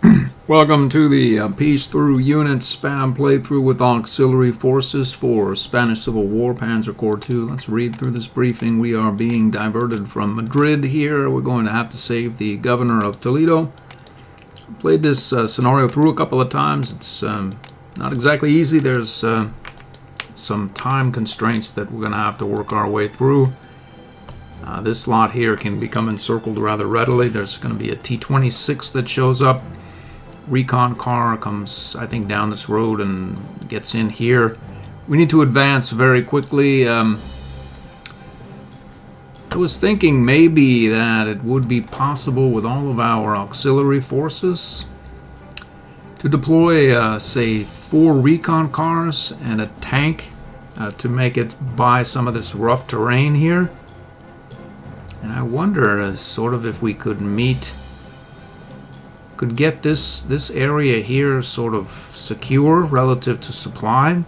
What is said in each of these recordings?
Welcome to the Piece Through Units spam playthrough with auxiliary forces for Spanish Civil War, Panzer Corps 2. Let's read through this briefing. We are being diverted from Madrid here. We're going to have to save the governor of Toledo. Played this scenario through a couple of times. It's not exactly easy. There's some time constraints that we're going to have to work our way through. This lot here can become encircled rather readily. There's going to be a T-26 that shows up. Recon car comes, I think, down this road and gets in here. We need to advance very quickly. I was thinking maybe that it would be possible with all of our auxiliary forces to deploy, say, 4 recon cars and a tank to make it by some of this rough terrain here. And I wonder, sort of, if we could get this area here sort of secure relative to supply,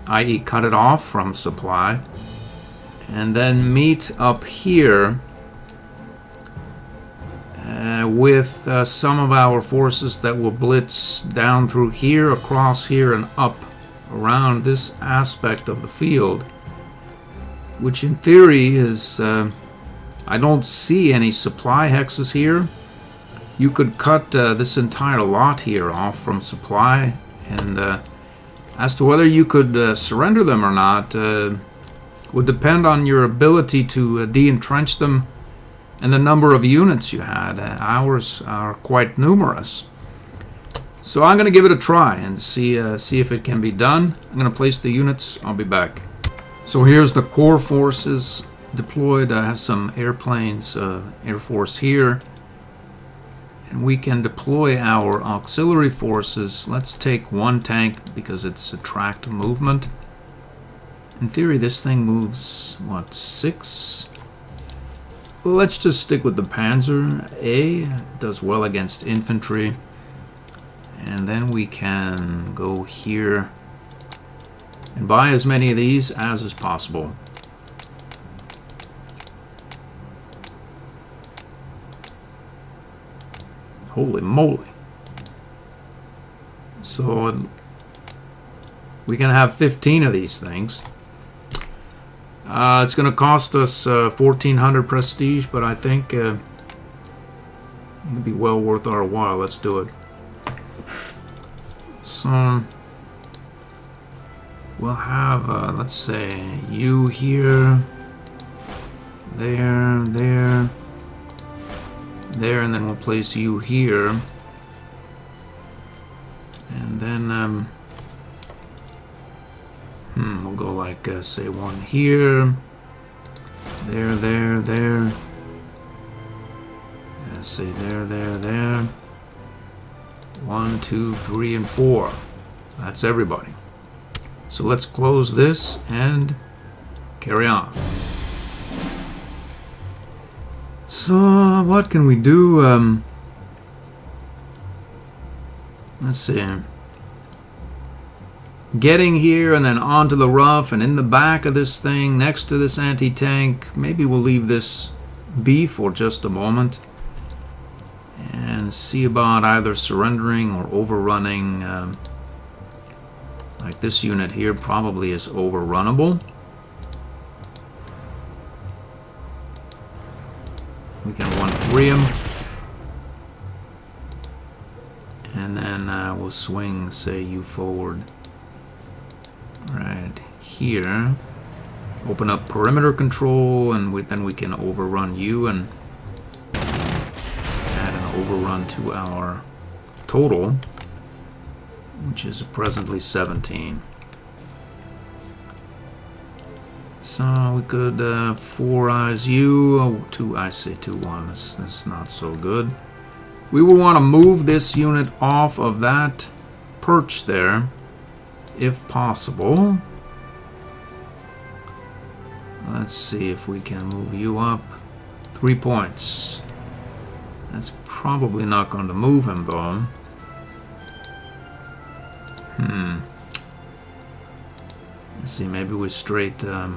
i.e. cut it off from supply, and then meet up here with some of our forces that will blitz down through here, across here, and up around this aspect of the field, which in theory is, I don't see any supply hexes here. You could cut this entire lot here off from supply, and as to whether you could surrender them or not would depend on your ability to de-entrench them and the number of units you had. Ours are quite numerous. So I'm going to give it a try and see if it can be done. I'm going to place the units. I'll be back. So here's the core forces deployed. I have some airplanes, Air Force here. And we can deploy our auxiliary forces. Let's take 1 tank because it's a tracked movement. In theory, this thing moves, what, 6? Well, let's just stick with the Panzer. It does well against infantry. And then we can go here and buy as many of these as is possible. Holy moly. So we can have 15 of these things. It's going to cost us 1,400 prestige, but I think it'll be well worth our while. Let's do it. So we'll have, let's say, you here, there, and then we'll place you here, and then we'll go like say 1 here, there, say there, 1, 2, 3, and 4. That's everybody. So let's close this and carry on. So what can we do? Let's see. Getting here and then onto the rough and in the back of this thing next to this anti-tank. Maybe we'll leave this be for just a moment and see about either surrendering or overrunning. Like this unit here probably is overrunnable. We can 1-3 him, and then we'll swing, say, you forward right here. Open up perimeter control, and then we can overrun you and add an overrun to our total, which is presently 17. So we could 4 eyes you, 2 I say 2-1. That's not so good. We will want to move this unit off of that perch there, if possible. Let's see if we can move you up 3 points. That's probably not going to move him though. Let's see, maybe we straight, I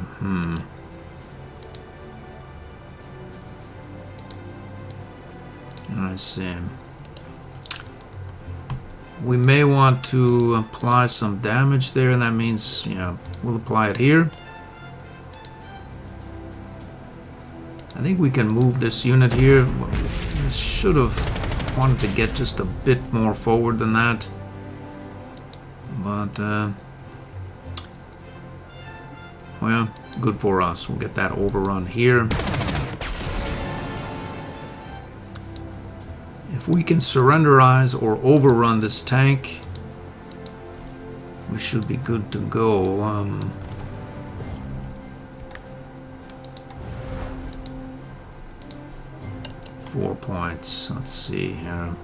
see. We may want to apply some damage there, and that means, you know, we'll apply it here. I think we can move this unit here. We should have wanted to get just a bit more forward than that. But, well, good for us. We'll get that overrun here. If we can surrenderize or overrun this tank, we should be good to go. 4 points. Let's see here.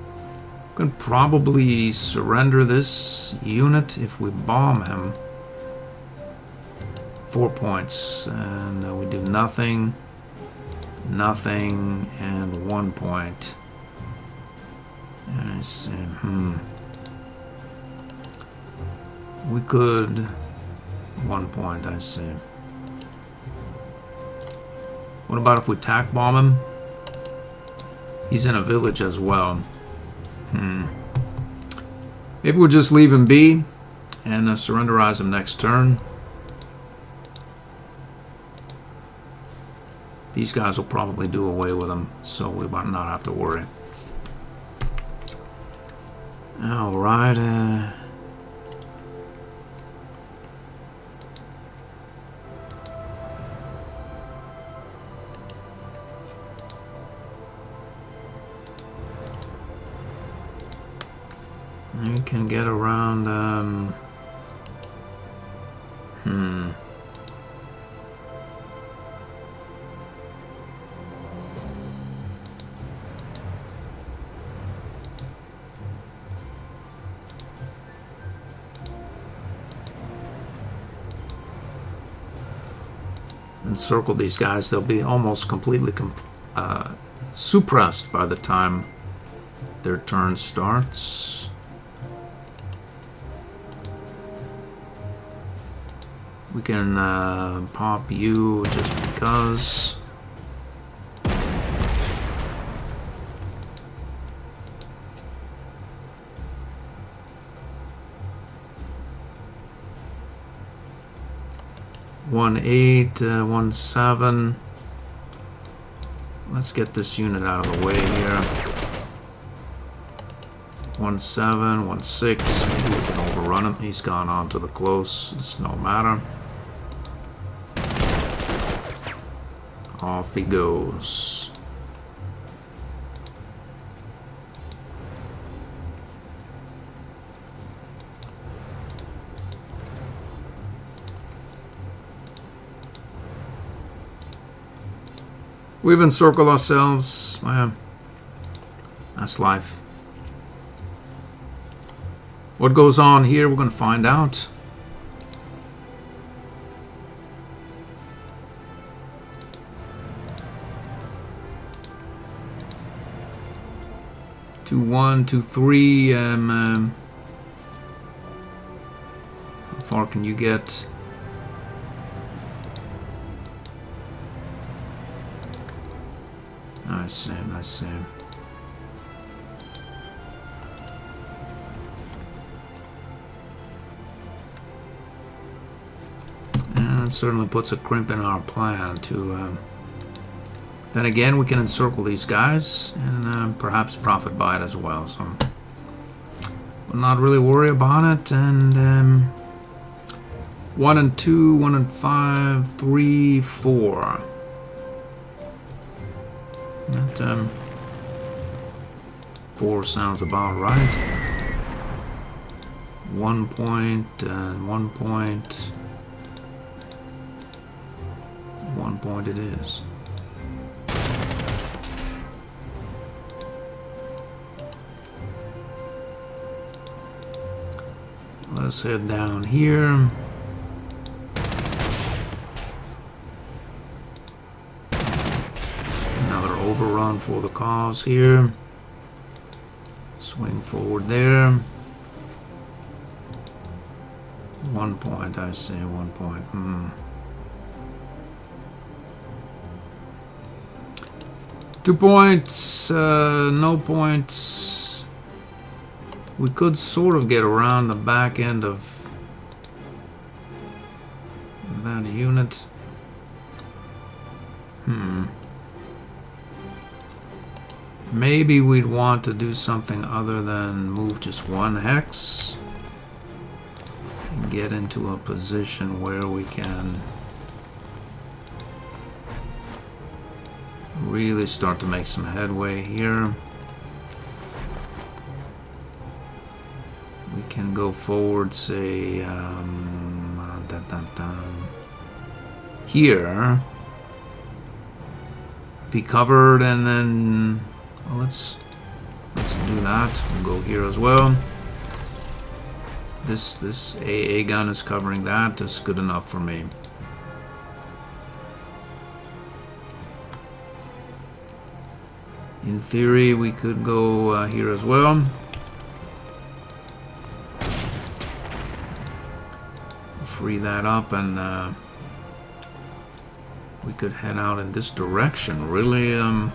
We can probably surrender this unit if we bomb him. 4 points. And we do nothing, nothing, and 1 point. I see. We could 1 point, I see. What about if we attack bomb him? He's in a village as well. Maybe we'll just leave him be and surrenderize him next turn. These guys will probably do away with him, so we might not have to worry. Alright, you can get around, encircle these guys. They'll be almost completely suppressed by the time their turn starts. We can pop you just because. One 8, 1 7. Let's get this unit out of the way here. 1 7, 1 6. Maybe we can overrun him. He's gone on to the close. It's no matter. Off he goes. We've encircled ourselves. That's life. What goes on here, we're going to find out. Two 1, 2 3. How far can you get? I see, I see. And it certainly puts a crimp in our plan to... then again, we can encircle these guys and perhaps profit by it as well. So we'll not really worry about it. And 1 and 2, 1 and 5, 3, 4. That 4 sounds about right. 1 point and 1 point. 1 point it is. Let's head down here. Overrun for the cause here. Swing forward there. 1 point, I say 1 point. 2 points, no points. We could sort of get around the back end of that unit. Maybe we'd want to do something other than move just one hex and get into a position where we can really start to make some headway here. We can go forward, say, here, be covered, and then well, let's do that. We'll go here as well. This AA gun is covering that. That's good enough for me. In theory, we could go here as well. Free that up, and we could head out in this direction. Really, yeah.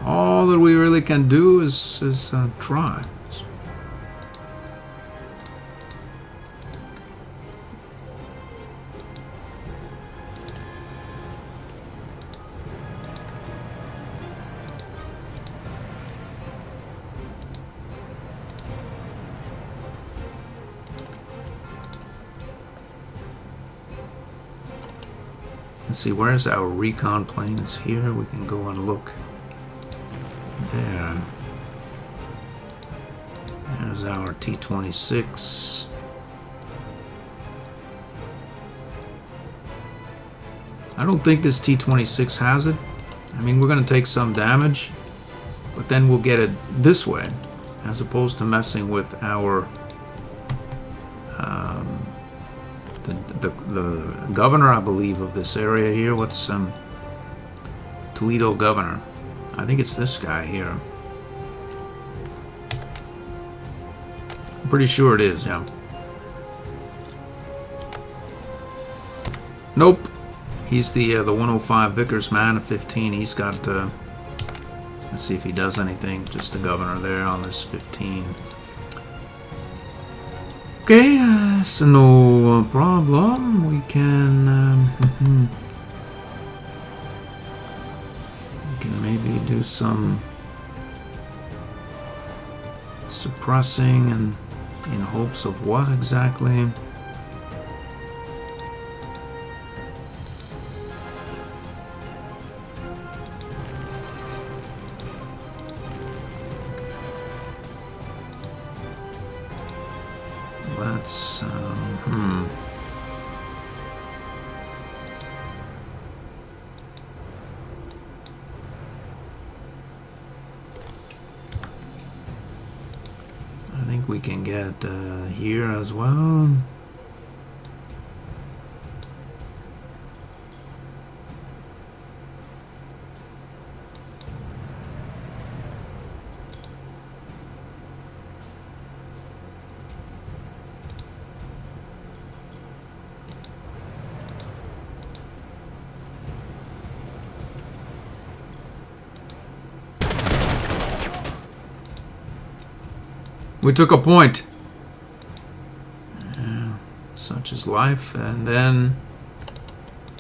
All that we really can do is try. Let's see, where's our recon plane? It's here. We can go and look there. There's our T-26. I don't think this T-26 has it. I mean, we're going to take some damage, but then we'll get it this way, as opposed to messing with our the governor, I believe, of this area here. What's Toledo governor? I think it's this guy here. I'm pretty sure it is, yeah. Nope. He's the 105 Vickers man at 15. He's got, let's see if he does anything. Just the governor there on this 15. Okay, so no problem. We can maybe do some suppressing, and in hopes of what exactly? Let's I think we can get here as well. We took a point. Such is life. And then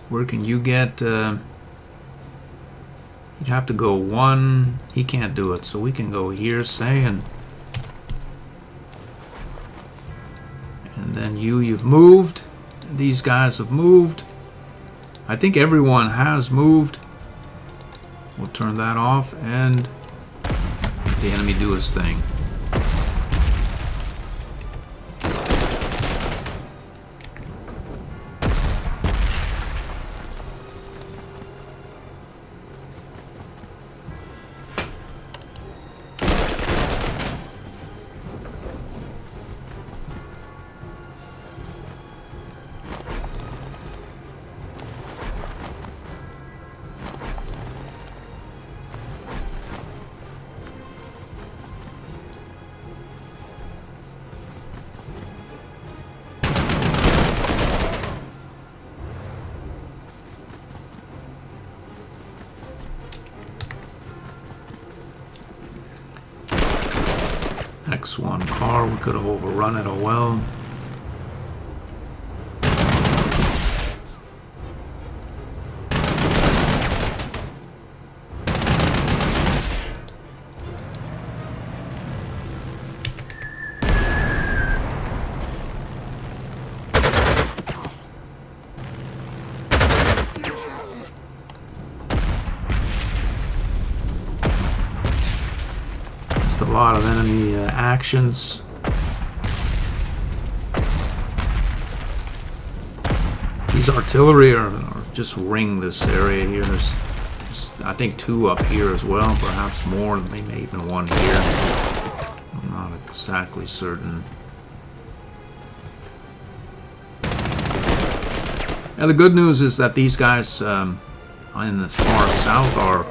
where can you get? You'd have to go one. He can't do it, so we can go here, say, and then you've moved. These guys have moved. I think everyone has moved. We'll turn that off and the enemy do his thing. X1 car. We could have overrun it, oh well. A lot of enemy actions. These artillery are just ring this area here. There's I think 2 up here as well, perhaps more, maybe even 1 here. I'm not exactly certain. Now the good news is that these guys in the far south are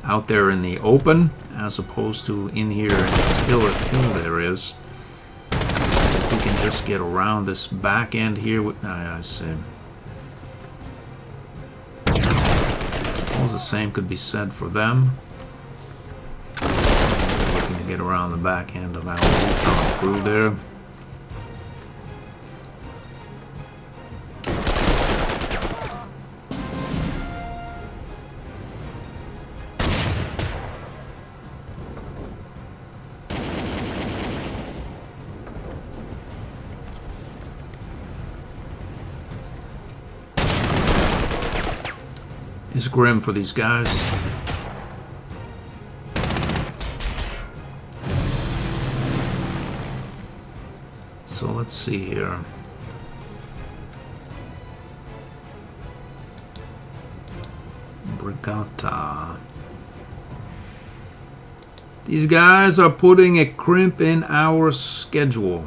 out there in the open, as opposed to in here in this hill there is. If we can just get around this back end here with, I see. I suppose the same could be said for them. Looking to get around the back end of our recon crew there. It's grim for these guys. So let's see here. Brigata. These guys are putting a crimp in our schedule.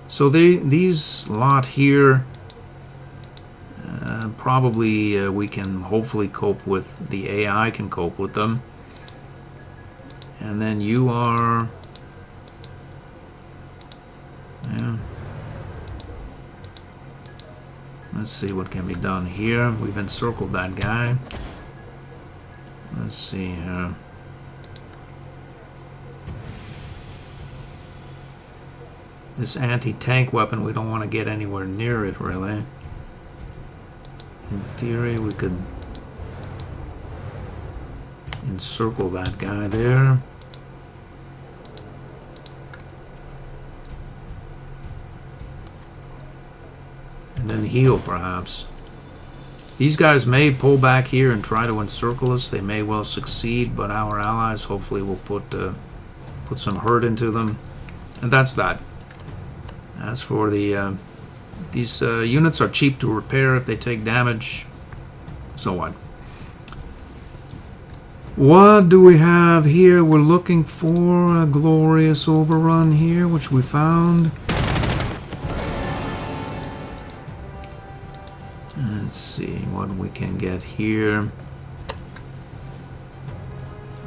So these lot here, probably we can hopefully cope with, the AI can cope with them. And then you are, yeah. Let's see what can be done here. We've encircled that guy. Let's see here. This anti-tank weapon, we don't want to get anywhere near it, really. In theory, we could encircle that guy there. And then heal, perhaps. These guys may pull back here and try to encircle us. They may well succeed, but our allies hopefully will put some hurt into them. And that's that. As for the these units are cheap to repair if they take damage. So what? What do we have here? We're looking for a glorious overrun here, which we found. Let's see what we can get here.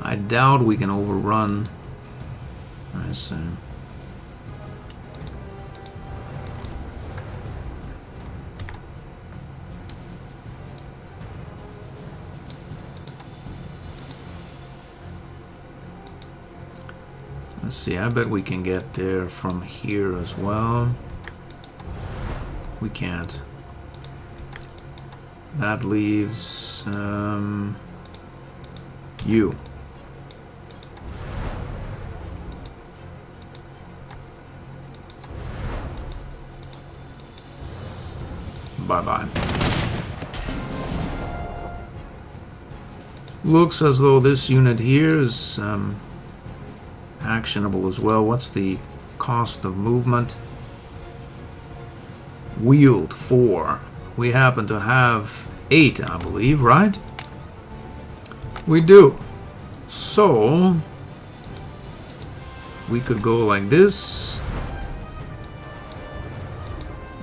I doubt we can overrun. I see. Let's see, I bet we can get there from here as well. We can't. That leaves you. Bye-bye. Looks as though this unit here is actionable as well. What's the cost of movement? Wheeled 4. We happen to have 8, I believe, right? We do. So we could go like this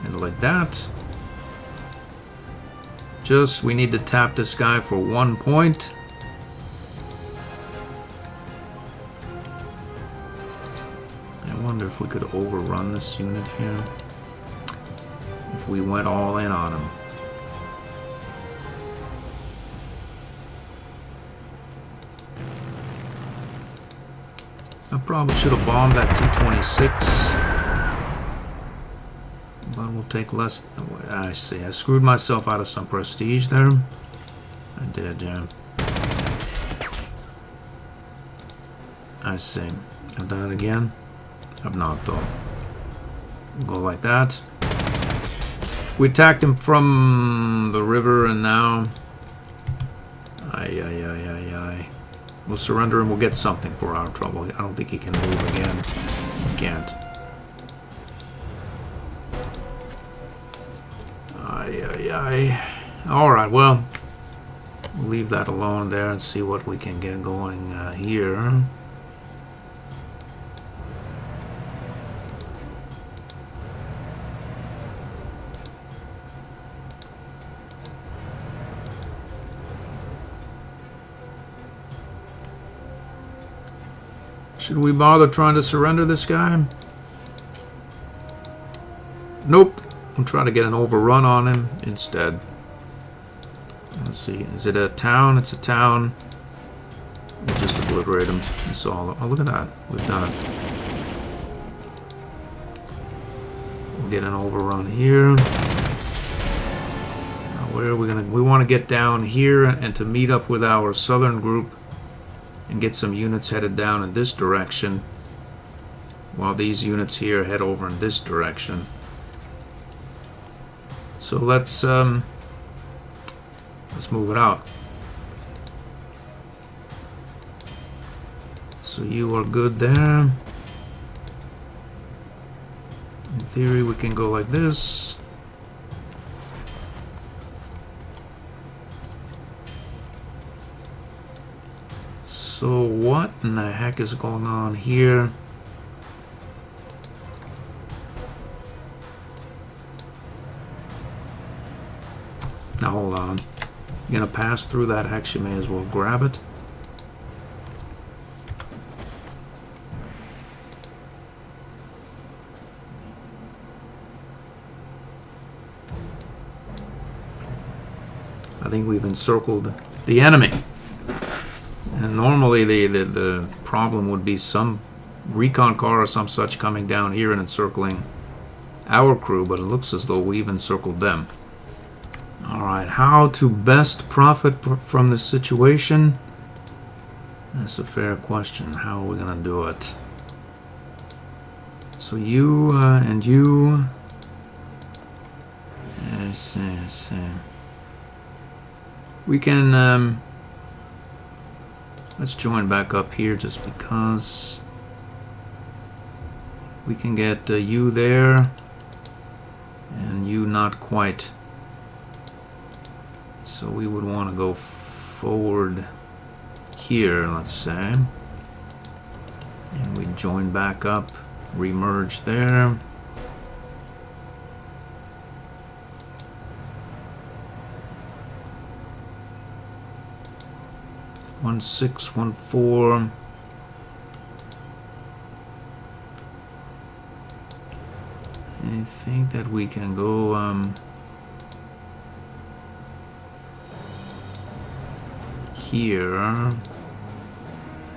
and like that. Just we need to tap this guy for 1 point. I wonder if we could overrun this unit here if we went all in on him. I probably should have bombed that T-26. But we'll take less. I see. I screwed myself out of some prestige there. I did, yeah. I see. I've done it again. I've not, though. We'll go like that. We attacked him from the river, and now... Aye. We'll surrender and we'll get something for our trouble. I don't think he can move again. He can't. Aye. Alright, well, we'll leave that alone there and see what we can get going here. Should we bother trying to surrender this guy? Nope. I'm trying to get an overrun on him instead. Let's see. Is it a town? It's a town. We'll just obliterate him. That's all. Oh, look at that. We've done it. We'll get an overrun here. Now, where are we gonna? We want to get down here and to meet up with our southern group and get some units headed down in this direction, while these units here head over in this direction. So let's move it out. So you are good there. In theory, we can go like this. So what in the heck is going on here? Now hold on. You're gonna pass through that hex, you may as well grab it. I think we've encircled the enemy. And normally the problem would be some recon car or some such coming down here and encircling our crew, but it looks as though we've encircled them. Alright, how to best profit from this situation? That's a fair question. How are we going to do it? So you and you... Yes. We can... let's join back up here just because we can get you there and you not quite. So we would want to go forward here, let's say. And we join back up, remerge there. One 6, 1 4. I think that we can go here.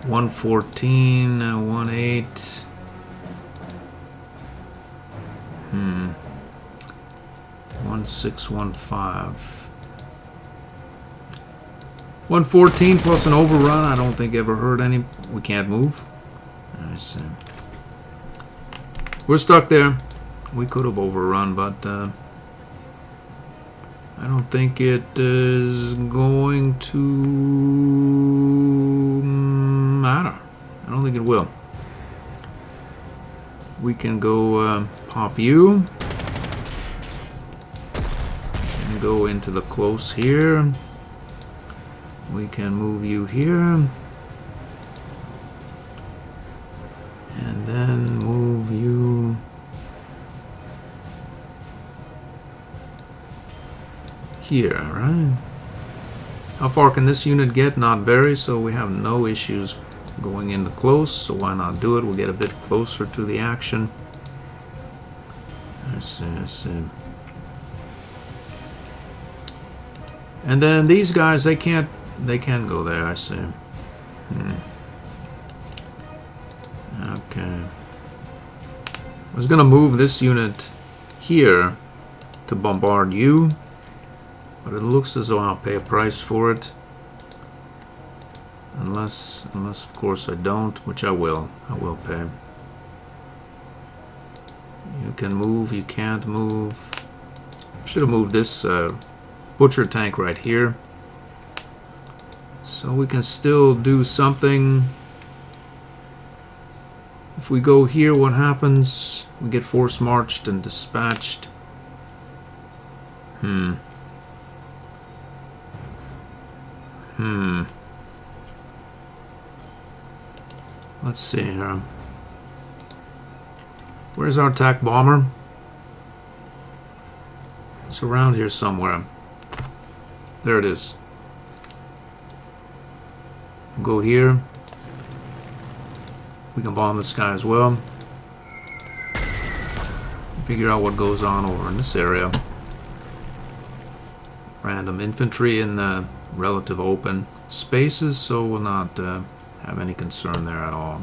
114, 18. 1615. 114 plus an overrun. I don't think ever heard any. We can't move. I see. We're stuck there. We could have overrun, but I don't think it is going to matter. I don't think it will. We can go pop you and go into the close here. We can move you here and then move you here, right? How far can this unit get? Not very, so we have no issues going into close, so why not do it? We'll get a bit closer to the action. I see. And then these guys, they can go there, I see. Okay. I was gonna move this unit here to bombard you, but it looks as though I'll pay a price for it. Unless of course I don't, which I will. I will pay. You can move, you can't move. Should have moved this butcher tank right here. So we can still do something. If we go here, what happens? We get force marched and dispatched. Let's see here. Where's our attack bomber? It's around here somewhere. There it is. Go here. We can bomb this guy as well. Figure out what goes on over in this area. Random infantry in the relative open spaces, so we'll not have any concern there at all.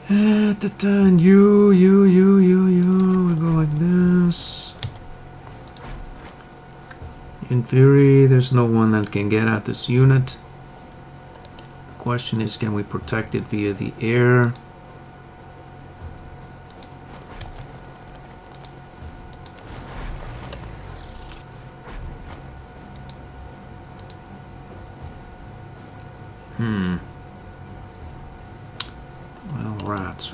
At the time, you. We go like this. In theory, there's no one that can get at this unit. The question is, can we protect it via the air? Well, rats.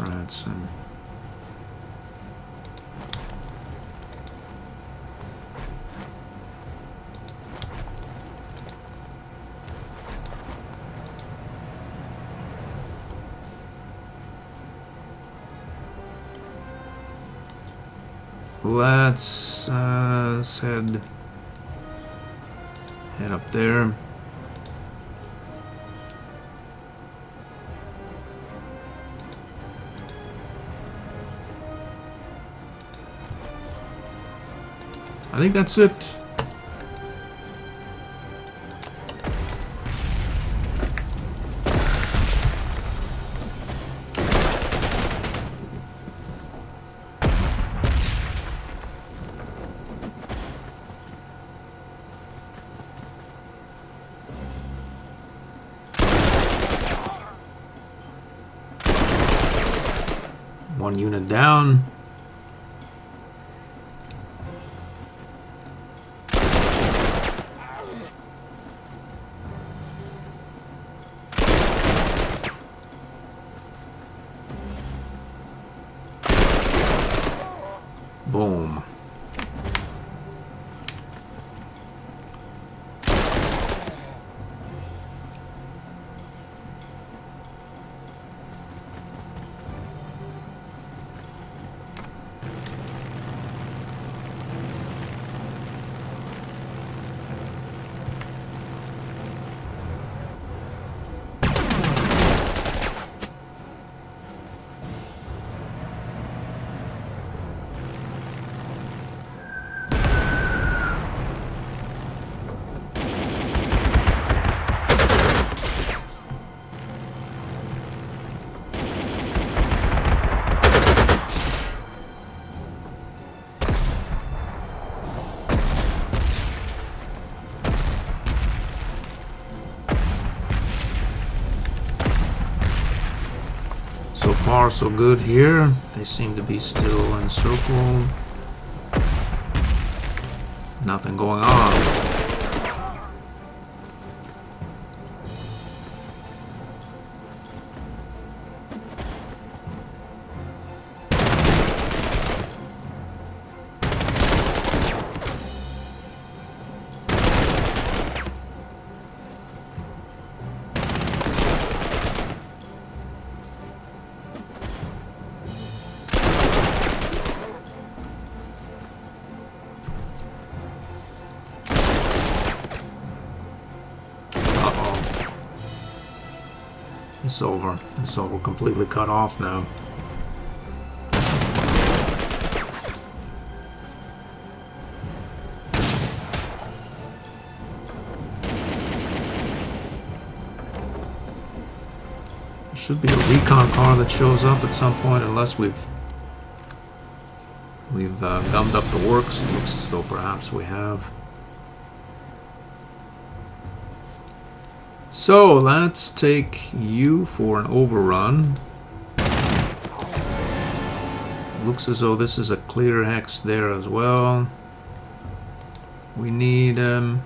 Let's head up there. I think that's it. One unit down. Boom. So far, so good here. They seem to be still encircled. Nothing going on. It's over. It's over. Completely cut off now. Should be a recon car that shows up at some point, unless we've gummed up the works. It looks as though perhaps we have. So let's take you for an overrun. Looks as though this is a clear hex there as well. We need some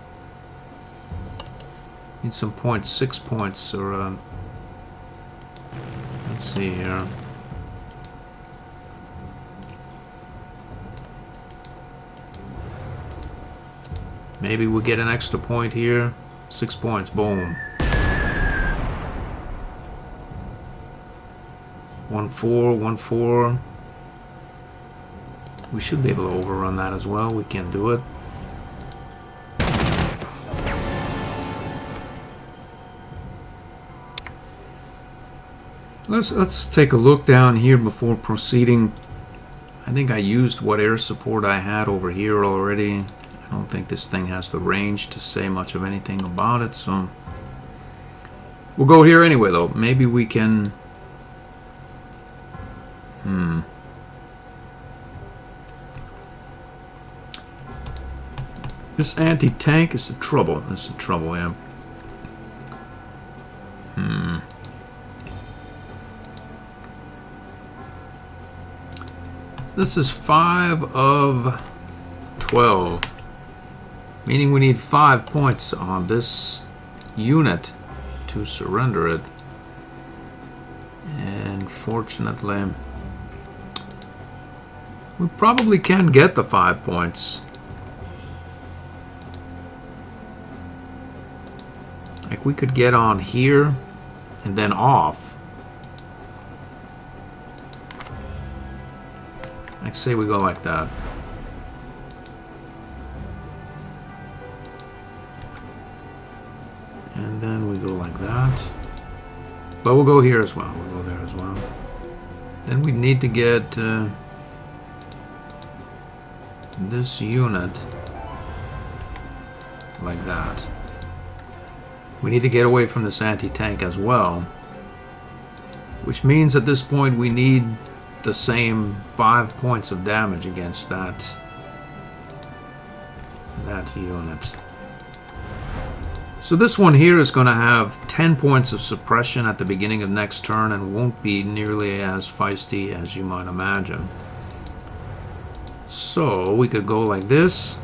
points, 6 points, or let's see here. Maybe we get an extra point here. 6 points, boom. 1-4, 1-4. We should be able to overrun that as well. We can do it. Let's take a look down here before proceeding. I think I used what air support I had over here already. I don't think this thing has the range to say much of anything about it, so we'll go here anyway though. Maybe we can this anti-tank is the trouble. It's the trouble, yeah. This is 5 of 12, meaning we need 5 points on this unit to surrender it. And fortunately, we probably can get the 5 points. Like we could get on here and then off. Like say we go like that. And then we go like that. But we'll go here as well. We'll go there as well. Then we need to get this unit like that. We need to get away from this anti-tank as well. Which means at this point we need the same 5 points of damage against that unit. So this one here is going to have 10 points of suppression at the beginning of next turn and won't be nearly as feisty as you might imagine. So we could go like this,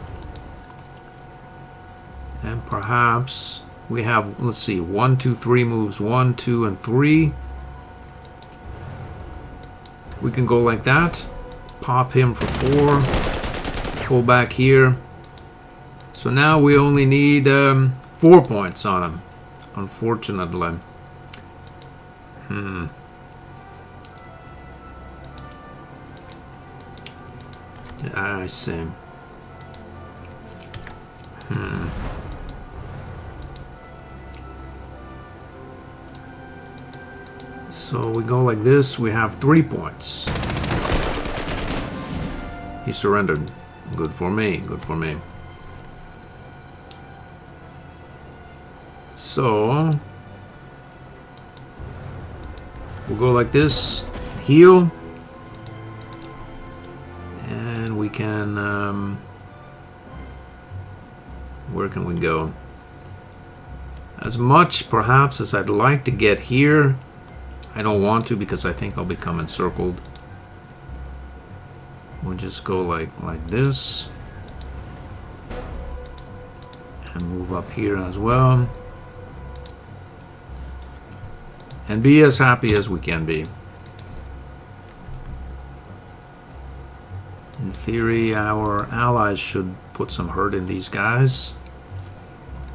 and perhaps we have, let's see, 1, 2, 3 moves, 1, 2, and 3. We can go like that, pop him for 4, pull back here. So now we only need 4 points on him, unfortunately. I see. So we go like this, we have 3 points. He surrendered. Good for me, good for me. So we'll go like this, heal, and we can, where can we go? As much perhaps as I'd like to get here, I don't want to because I think I'll become encircled. We'll just go like this and move up here as well and be as happy as we can be. In theory, our allies should put some hurt in these guys,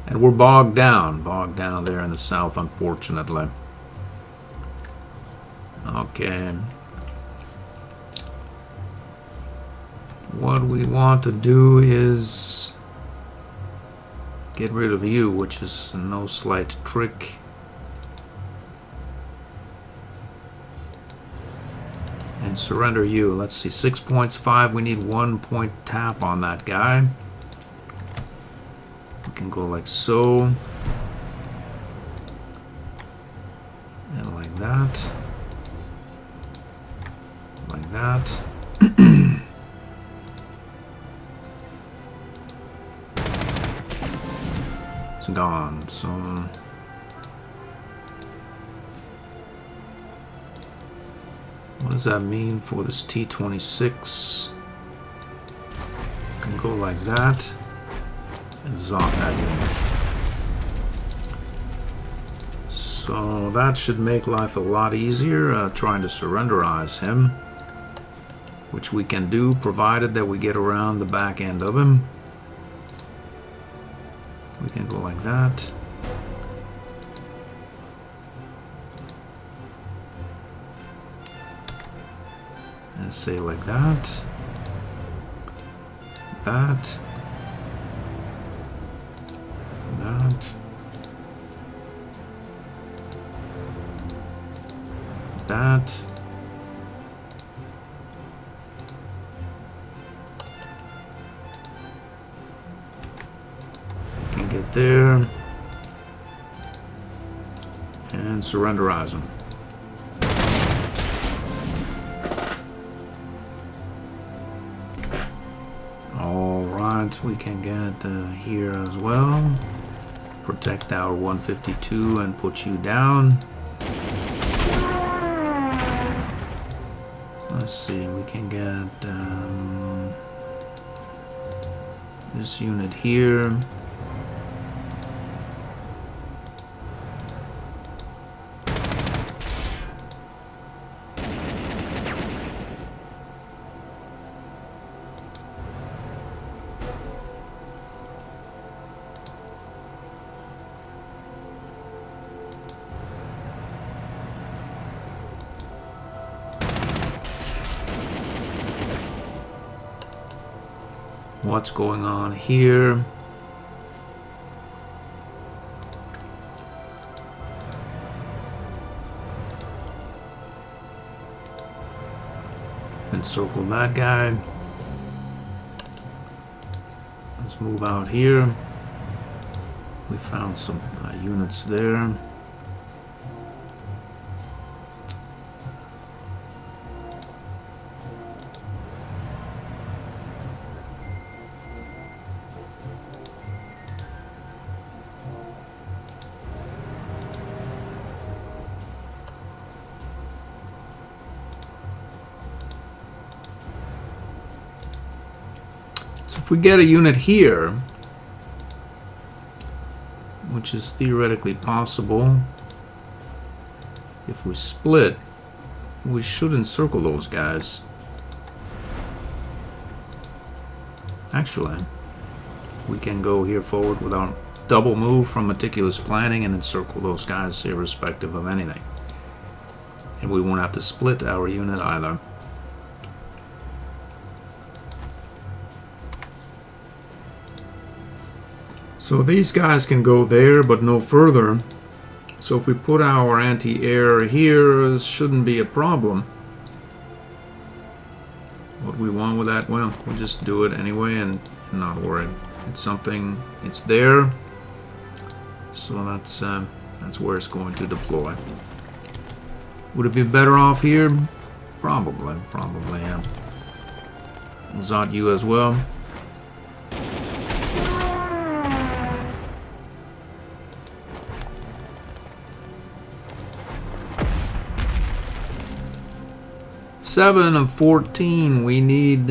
and we're bogged down there in the south, unfortunately. Okay. What we want to do is get rid of you, which is no slight trick. And surrender you. Let's see, 6 points, 5. We need 1 point tap on that guy. We can go like so. And like that. that. Like that. It's gone, so what does that mean for this T-26? Can go like that and zop that unit. So that should make life a lot easier, trying to surrenderize him, which we can do provided that we get around the back end of him. We can go like that. And say like that. That. That. That. Can get there. And surrenderize them. Alright, we can get here as well. Protect our 152 and put you down. Let's see, we can get this unit here. What's going on here? Encircle that guy. Let's move out here. We found some units there. If we get a unit here, which is theoretically possible, if we split, we should encircle those guys. Actually, we can go here forward with our double move from meticulous planning and encircle those guys irrespective of anything. And we won't have to split our unit either. So these guys can go there, but no further. So if we put our anti-air here, it shouldn't be a problem. What we want with that, well, we'll just do it anyway and not worry. It's something, it's there. So that's where it's going to deploy. Would it be better off here? Probably, yeah. Zot you as well. Seven of 14. We need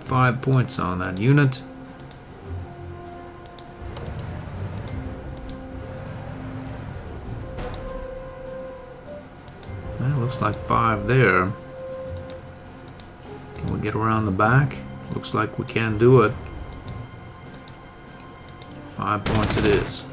5 points on that unit. That looks like 5 there. Can we get around the back? Looks like we can do it. 5 points it is.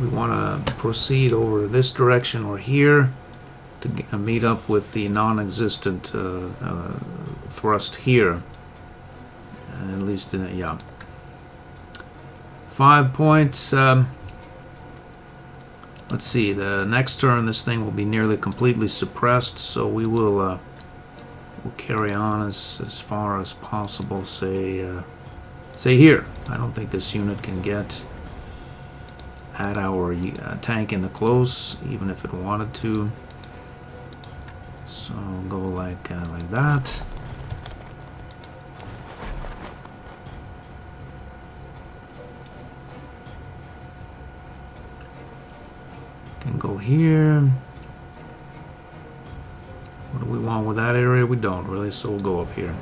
We want to proceed over this direction or here to meet up with the non-existent thrust here. At least, yeah. 5 points. Let's see, the next turn this thing will be nearly completely suppressed, so we will we'll carry on as far as possible, say here. I don't think this unit can get at our tank in the close, even if it wanted to. So go like that. Can go here. What do we want with that area? We don't really, so we'll go up here.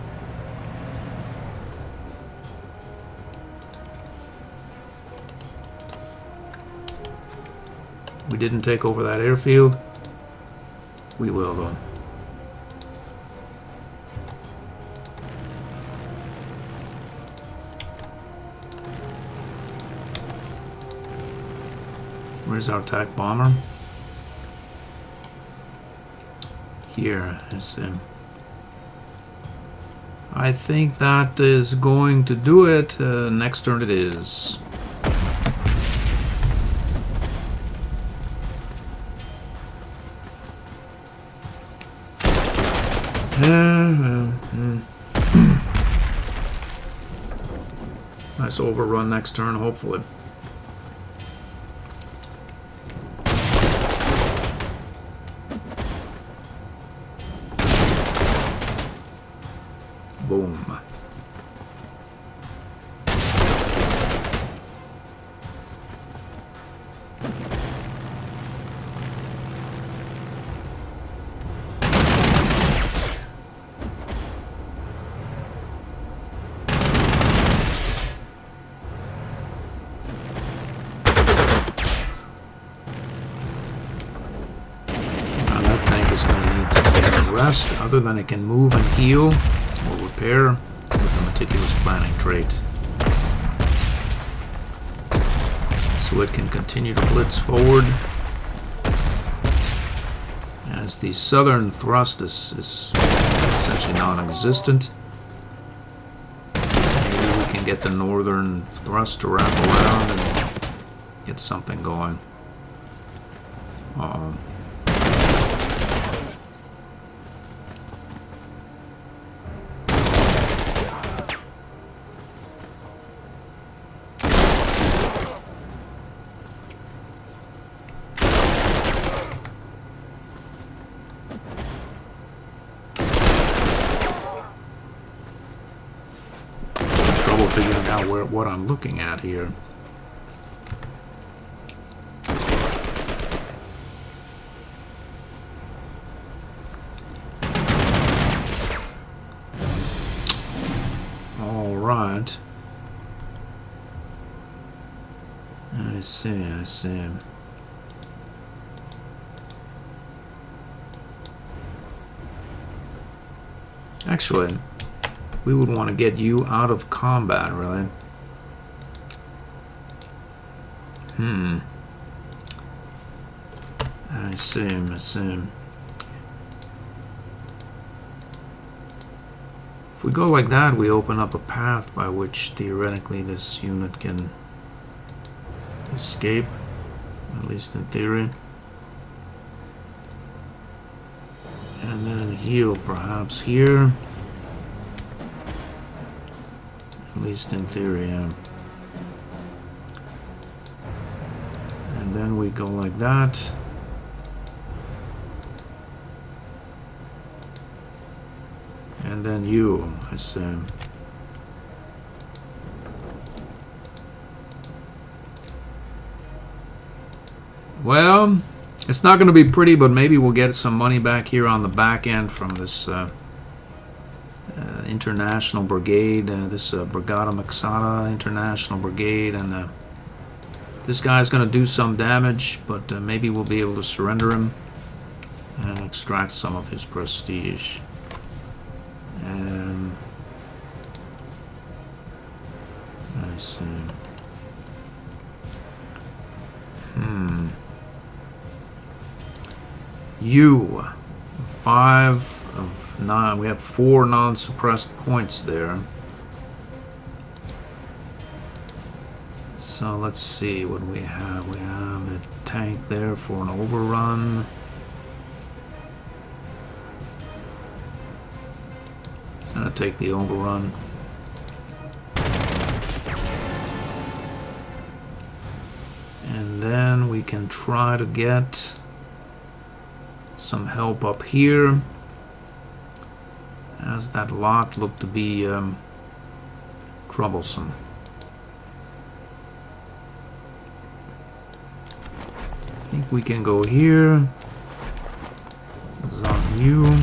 We didn't take over that airfield. We will though. Where's our attack bomber? Here, I think that is going to do it. Next turn it is. Nice overrun next turn, hopefully. Boom. That tank is going to need to get a rest, other than it can move and heal or repair with the Meticulous planning trait. So it can continue to blitz forward, as the southern thrust is essentially non-existent. Maybe we can get the northern thrust to wrap around and get something going. Uh-oh. Figuring out what I'm looking at here. All right. I see. Actually, we would want to get you out of combat, really. I see. If we go like that, we open up a path by which theoretically this unit can escape, at least in theory. And then heal perhaps here. At least in theory, yeah. And then we go like that. And then you, I say. Well, it's not going to be pretty, but maybe we'll get some money back here on the back end from this international brigade, this Brigada Mixata International Brigade, and this guy's going to do some damage, but maybe we'll be able to surrender him and extract some of his prestige. I see. You, 5 of 9. We have 4 non-suppressed points there. So So let's see what we have. We have a tank there for an overrun. Gonna take the overrun. And then we can try to get some help up here, as that lot looked to be troublesome. I think we can go here. This is on you.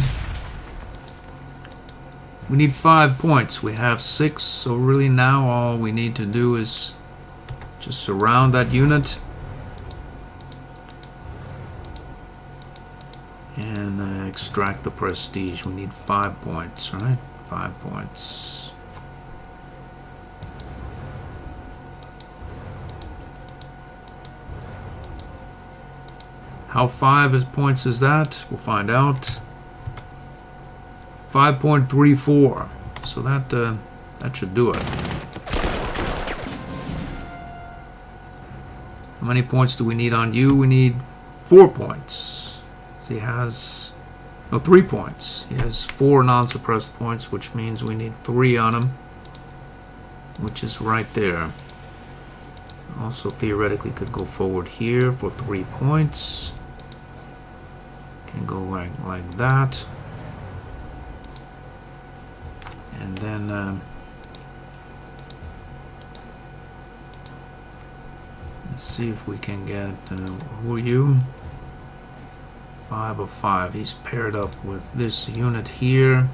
We need 5 points. We have 6, so really now all we need to do is just surround that unit and extract the prestige. We need 5 points, right? 5 points. How 5 points is that? We'll find out. 5.34. So that should do it. How many points do we need on you? We need 4 points. So he has 3 points. He has 4 non-suppressed points, which means we need 3 on him, which is right there. Also theoretically could go forward here for 3 points. Can go like that. And then let's see if we can get, who are you? 5 of 5. He's paired up with this unit here.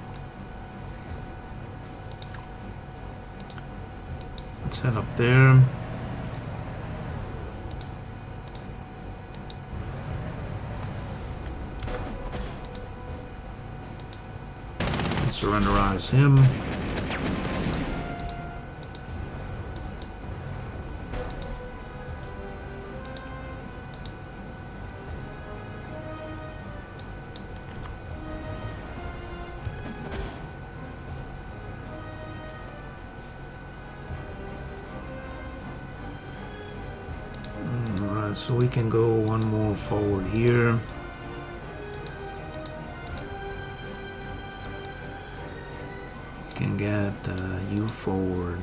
Let's head up there. Surrenderize him. Alright, so we can go one more forward here. Can get you forward.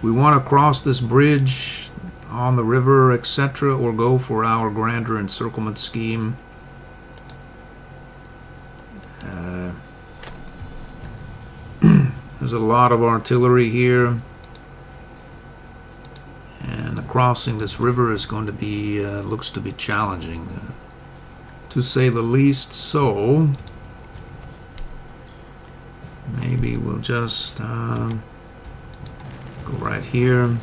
We want to cross this bridge on the river, etc., or go for our grander encirclement scheme. There's a lot of artillery here, and crossing this river is going to be looks to be challenging, to say the least. So maybe we'll just go right here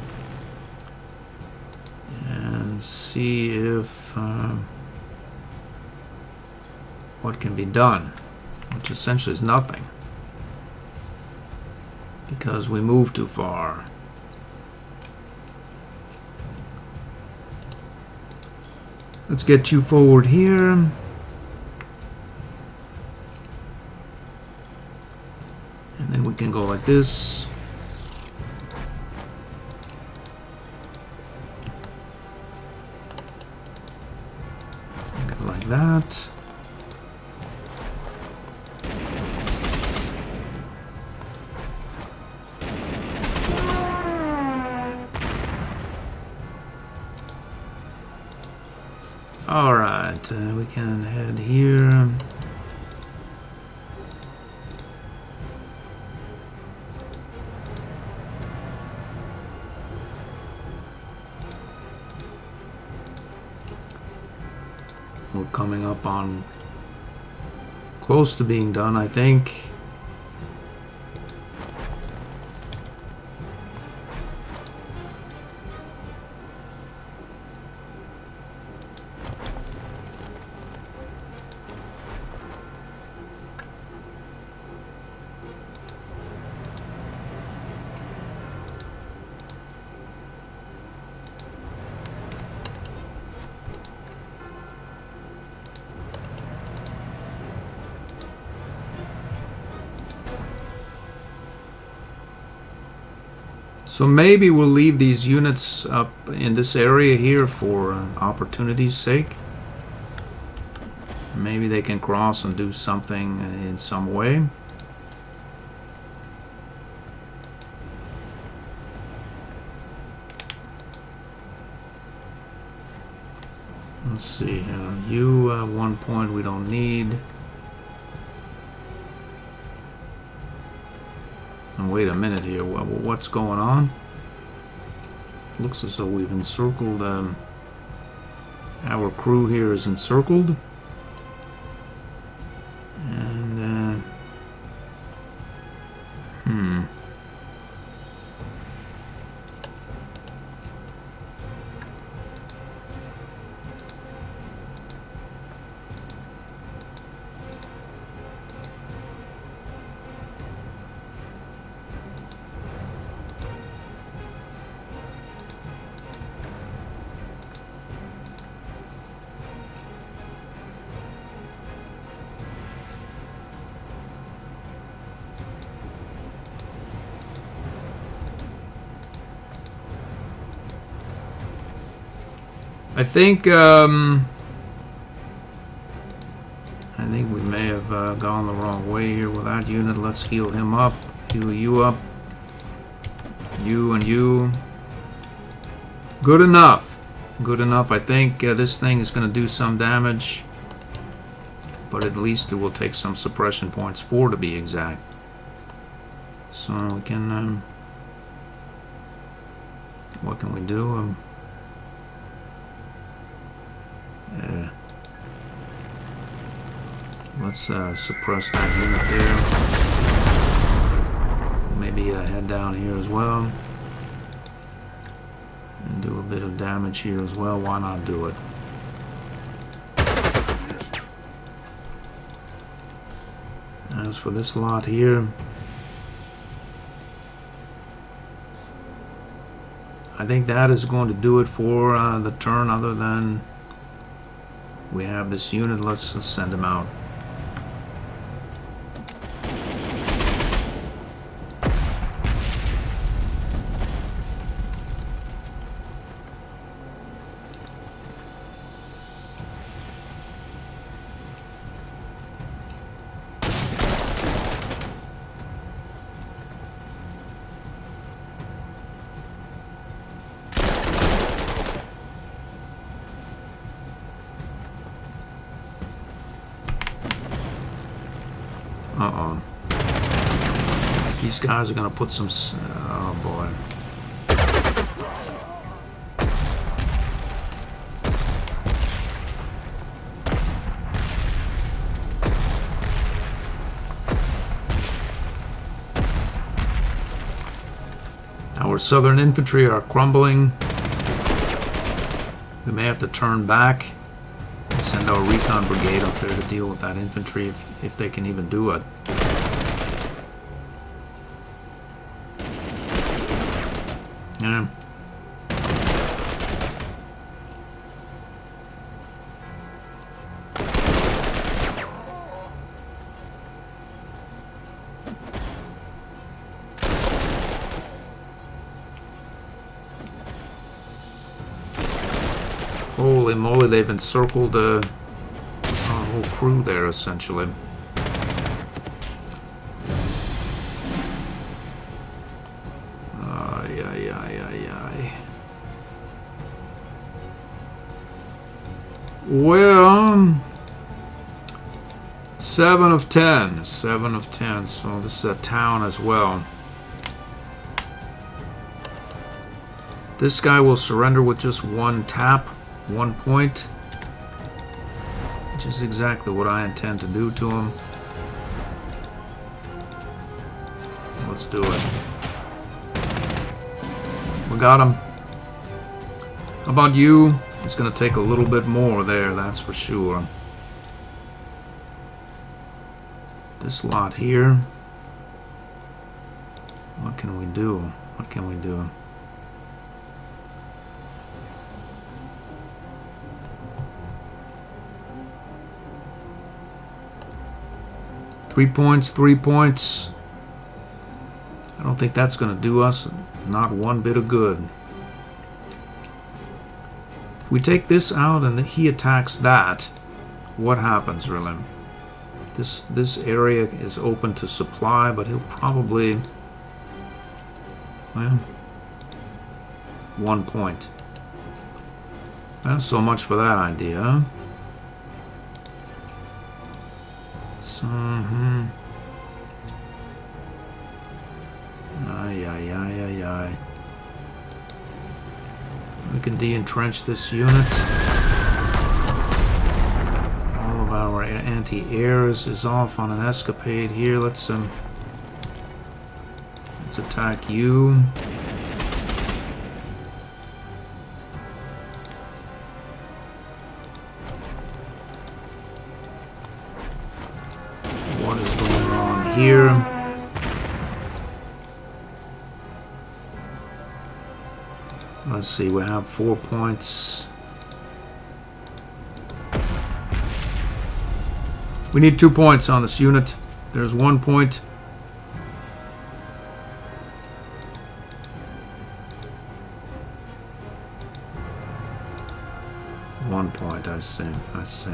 and see if what can be done, which essentially is nothing because we moved too far. Let's get you forward here. And then we can go like this. Go like that. All right, we can head here. We're coming up on close to being done, I think. So maybe we'll leave these units up in this area here for opportunity's sake. Maybe they can cross and do something in some way. Let's see, you 1 point we don't need. And wait a minute here, what's going on? Looks as though we've encircled, our crew here is encircled. And, I think we may have gone the wrong way here with that unit. Let's heal him up, heal you up, you and you. Good enough. Good enough. I think this thing is going to do some damage, but at least it will take some suppression points, 4 to be exact. So we can, what can we do? Let's suppress that unit there. Maybe head down here as well. And do a bit of damage here as well. Why not do it? As for this lot here, I think that is going to do it for the turn, other than we have this unit. Let's send him out. Uh-oh. These guys are going to put some... oh, boy. Our southern infantry are crumbling. We may have to turn back. Send our recon brigade up there to deal with that infantry if they can even do it. Yeah. Holy moly, they've encircled our whole crew there, essentially. Well, 7 of 10. 7 of 10. So this is a town as well. This guy will surrender with just 1 tap. 1 point, which is exactly what I intend to do to him. Let's do it. We got him. How about you? It's going to take a little bit more there, that's for sure. This lot here. What can we do? What can we do? Three points, 3 points. I don't think that's going to do us not one bit of good. If we take this out and he attacks that, what happens really? This area is open to supply, but he'll probably, well, 1 point. Well, so much for that idea. So, Ay. We can de-entrench this unit. All of our anti-airs is off on an escapade here. Let's attack you. What is going on here? Let's see, we have 4 points. We need 2 points on this unit. There's 1 point. I see.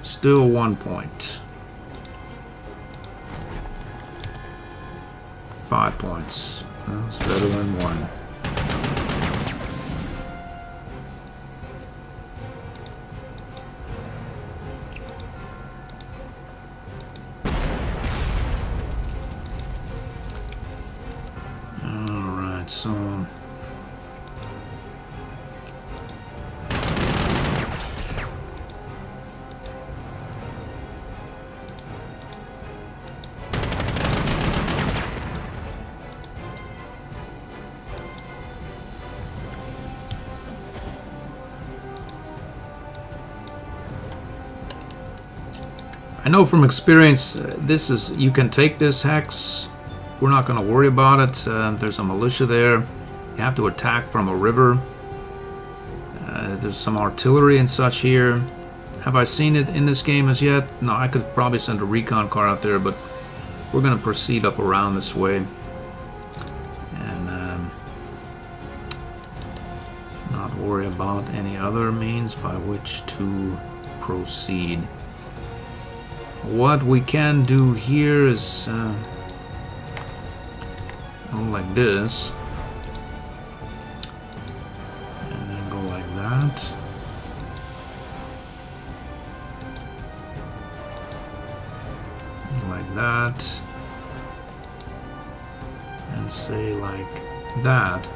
Still 1 point. 5 points. That's better than 1. Alright, so I know from experience, you can take this hex. We're not going to worry about it. There's a militia there. You have to attack from a river. There's some artillery and such here. Have I seen it in this game as yet? No, I could probably send a recon car out there, but we're going to proceed up around this way. And not worry about any other means by which to proceed. What we can do here is go like this, and then go like that, like that, and say like that,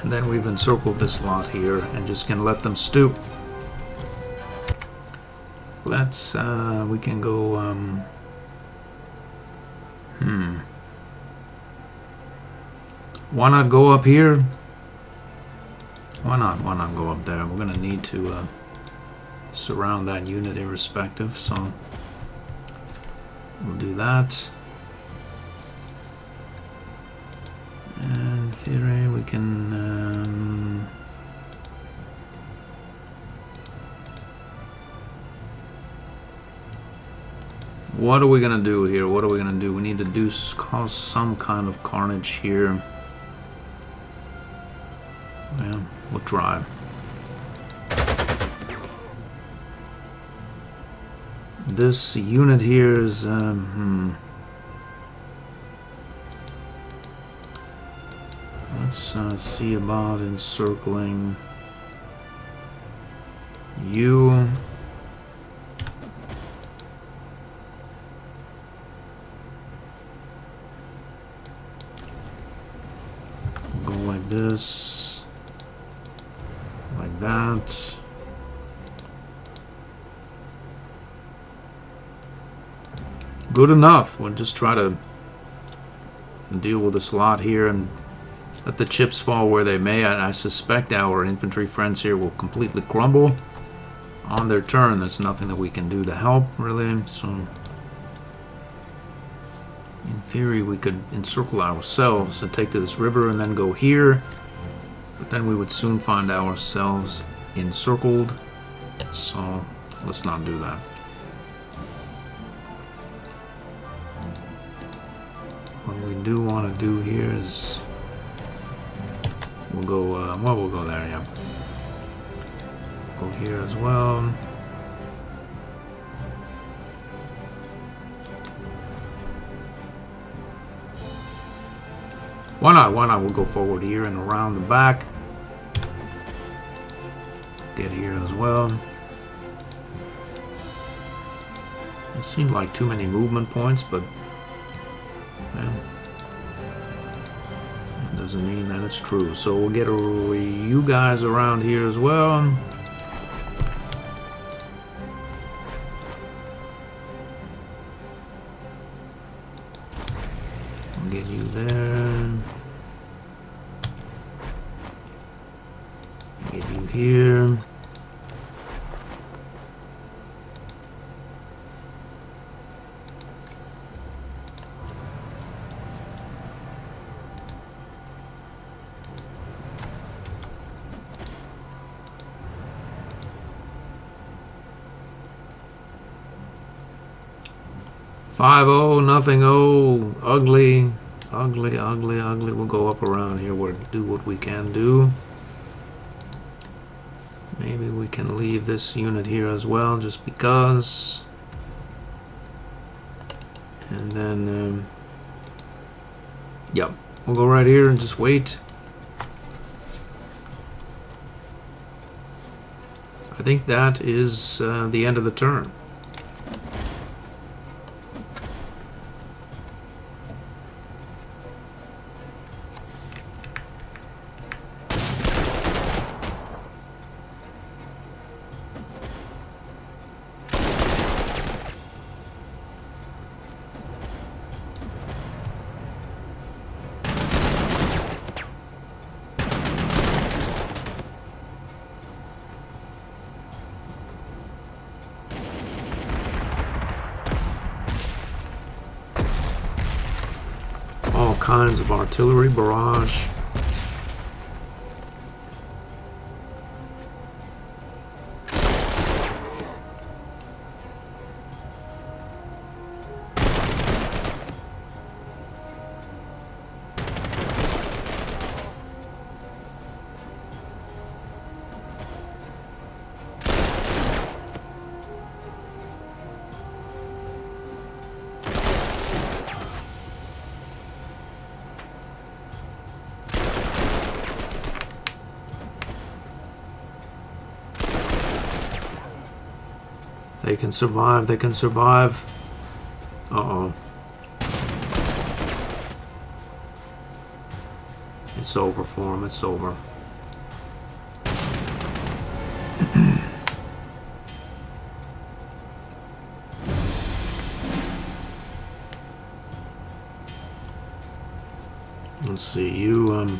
and then we've encircled this lot here and just can let them stew. Let's, we can go, why not go up here? Why not go up there? We're gonna need to, surround that unit irrespective, so we'll do that. And in theory, we can, what are we gonna do here? What are we gonna do? We need to cause some kind of carnage here. Well, we'll try. This unit here is let's see about encircling you. Go like this, like that. Good enough. We'll just try to deal with this lot here and let the chips fall where they may. I suspect our infantry friends here will completely crumble on their turn. There's nothing that we can do to help, really. So, in theory, we could encircle ourselves and take to this river and then go here. But then we would soon find ourselves encircled. So, Let's not do that. What we do want to do here is we'll go. Well, we'll go there. Yeah. Go here as well. Why not? Why not? We'll go forward here and around the back. Get here as well. It seemed like too many movement points, but it doesn't mean that it's true. So we'll get you guys around here as well. We'll get you there. Get you here. .50, nothing. Oh, ugly, ugly, ugly, ugly. We'll go up around here. We'll do what we can do. Maybe we can leave this unit here as well, just because. And then, yep, we'll go right here and just wait. I think that is the end of the turn. All kinds of artillery barrage. They can survive, they can survive. Uh-oh. It's over for them, it's over. Let's see, you,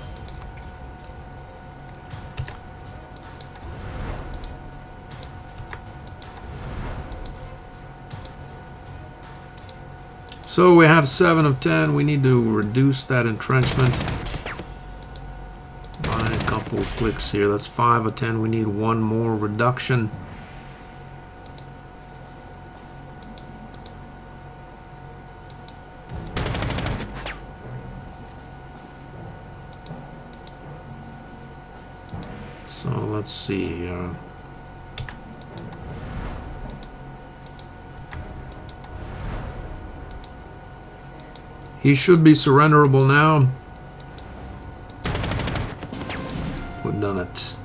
so we have 7 of 10. We need to reduce that entrenchment by a couple of clicks here. That's 5 of 10. We need one more reduction. So let's see here. He should be surrenderable now. We've done it.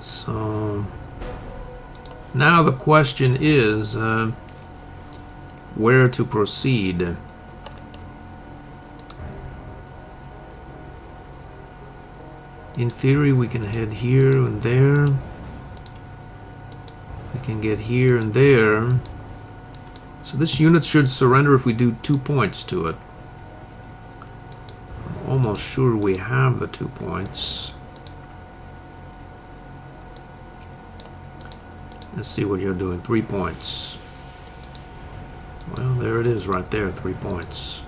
So now the question is where to proceed. In theory, we can head here and there. We can get here and there. So this unit should surrender if we do 2 points to it. I'm almost sure we have the 2 points. Let's see what you're doing. 3 points. Well, there it is right there. 3 points.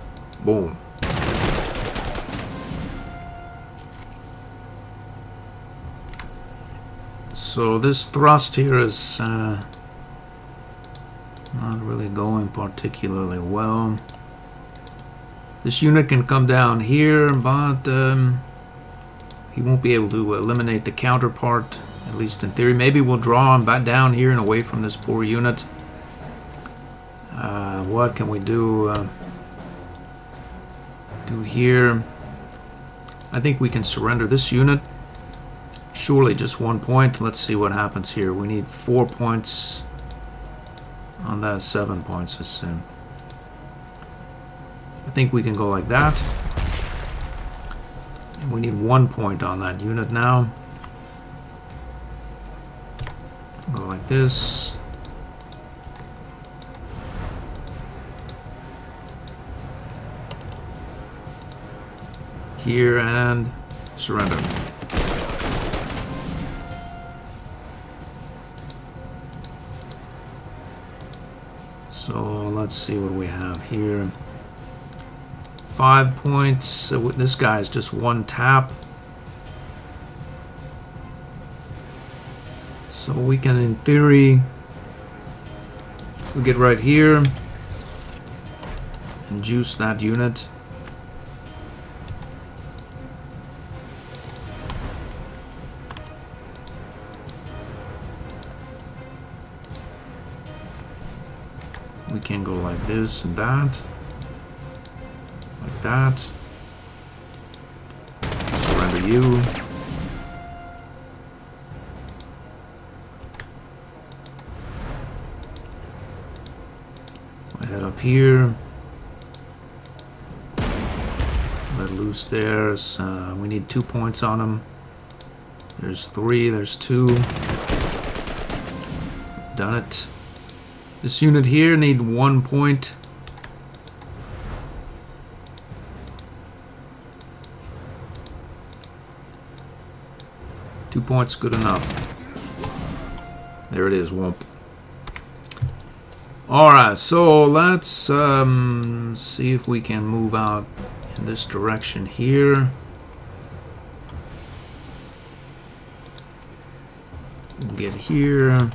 Boom. So this thrust here is not really going particularly well. This unit can come down here, but he won't be able to eliminate the counterpart, at least in theory. Maybe we'll draw him back down here and away from this poor unit. What can we do here? I think we can surrender this unit. Surely just 1 point. Let's see what happens here. We need 4 points on that, 7 points. I think we can go like that. And we need 1 point on that unit now. Go like this. Here and surrender. So let's see what we have here. 5 points. This guy is just 1 tap. So we can, in theory, we get right here and juice that unit. We can go like this and that. Like that. Surrender you. I head up here. Let loose there. We need 2 points on him. There's 3, there's 2. Done it. This unit here need 1 point. Two points, good enough. There it is, whoomp. Alright, so let's see if we can move out in this direction here. We'll get here.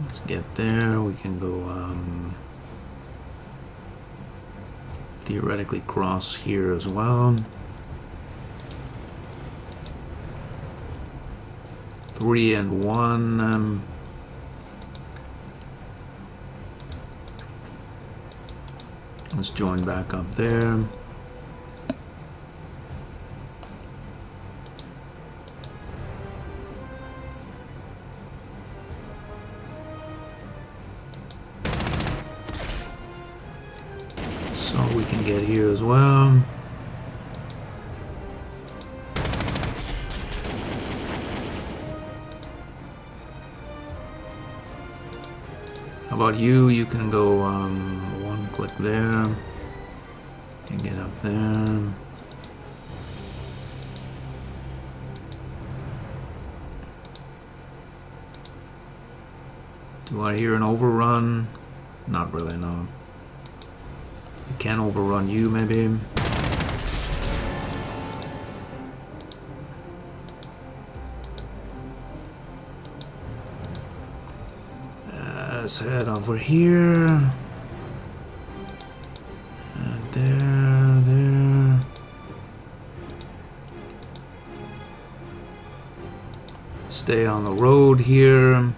Let's get there. We can go theoretically cross here as well. 3 and 1. Let's join back up there. So we can get here as well. How about you? You can go 1 click there and get up there. Do I hear an overrun? Not really, no. I can overrun you, maybe. Let's head over here. And there. Stay on the road here.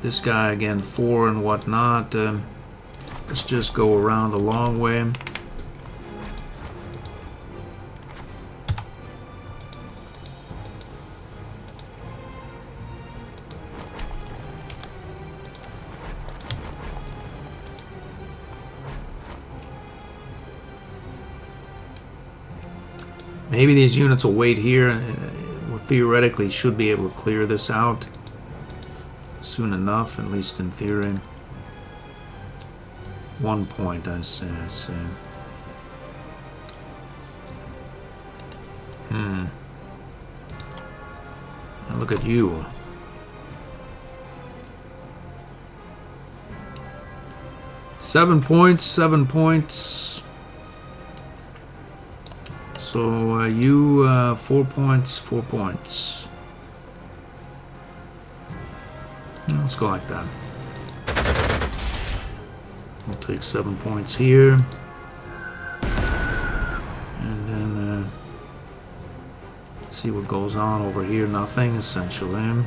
This guy again, 4 and whatnot. Let's just go around the long way. Maybe these units will wait here. We theoretically should be able to clear this out soon enough, at least in theory. 1 point, I say. Look at you. Seven points, 7 points. So you 4 points, 4 points. Yeah, let's go like that. We'll take 7 points here. And then see what goes on over here. Nothing, essentially.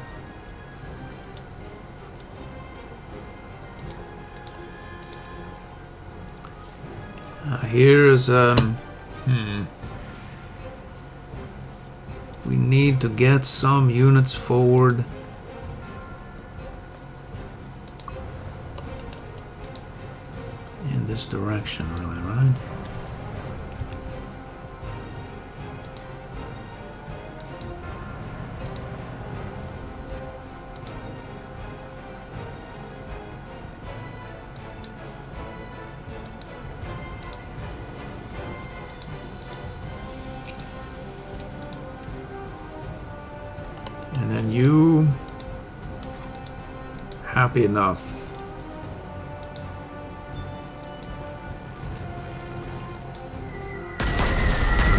Here's we need to get some units forward. In this direction, really, right? And then you, happy enough.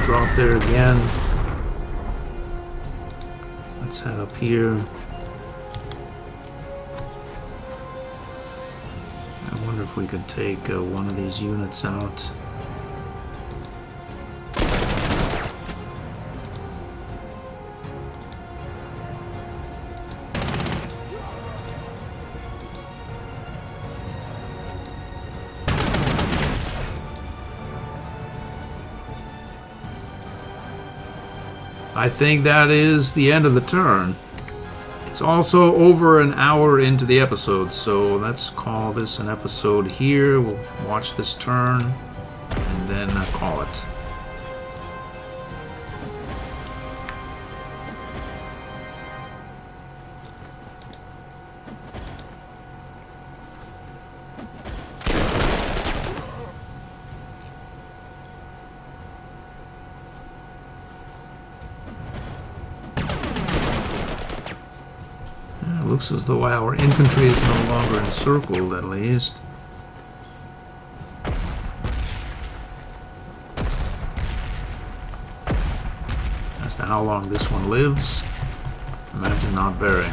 Drop there again. Let's head up here. I wonder if we could take one of these units out. I think that is the end of the turn. It's also over an hour into the episode, so let's call this an episode here. We'll watch this turn and then call it. Looks as though our infantry is no longer encircled, at least. As to how long this one lives, imagine not very.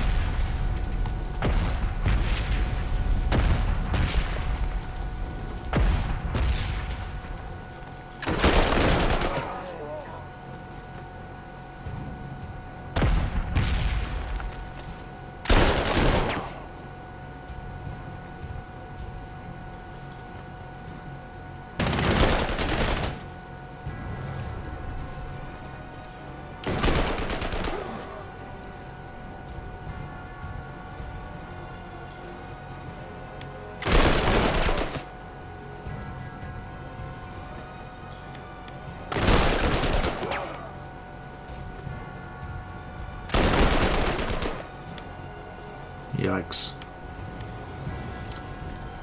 Yikes.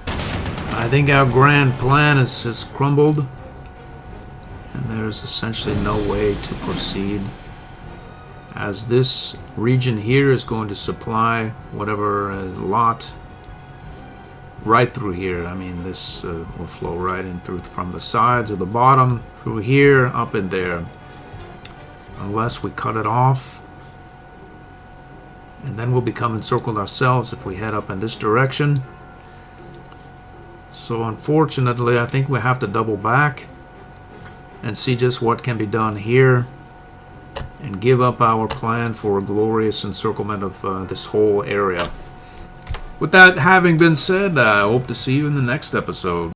I think our grand plan has crumbled, and there's essentially no way to proceed, as this region here is going to supply whatever lot right through here. I mean, this will flow right in through from the sides or the bottom, through here, up in there, unless we cut it off. And then we'll become encircled ourselves if we head up in this direction. So unfortunately, I think we have to double back and see just what can be done here and give up our plan for a glorious encirclement of this whole area. With that having been said, I hope to see you in the next episode.